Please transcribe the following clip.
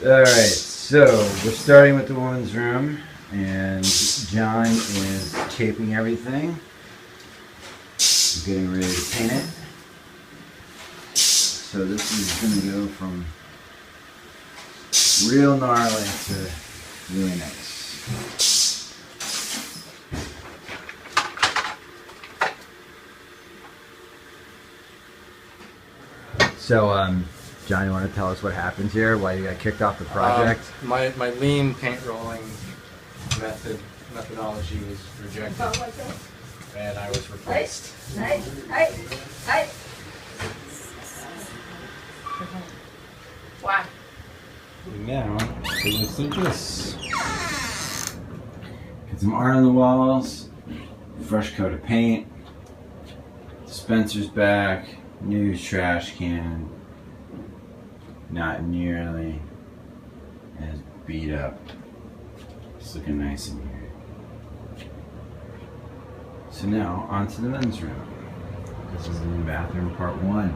Alright, so we're starting with the woman's room, and John is taping everything. Getting ready to paint it. So this is going to go from real gnarly to really nice. So, John, you want to tell us what happened here? Why you got kicked off the project? My lean paint rolling methodology was rejected, and I was replaced. Why? Now, it looks like this. Get some art on the walls, fresh coat of paint, dispenser's back, new trash can, not nearly as beat up. It's looking nice in here. So now, on to the men's room. This is the bathroom part 1.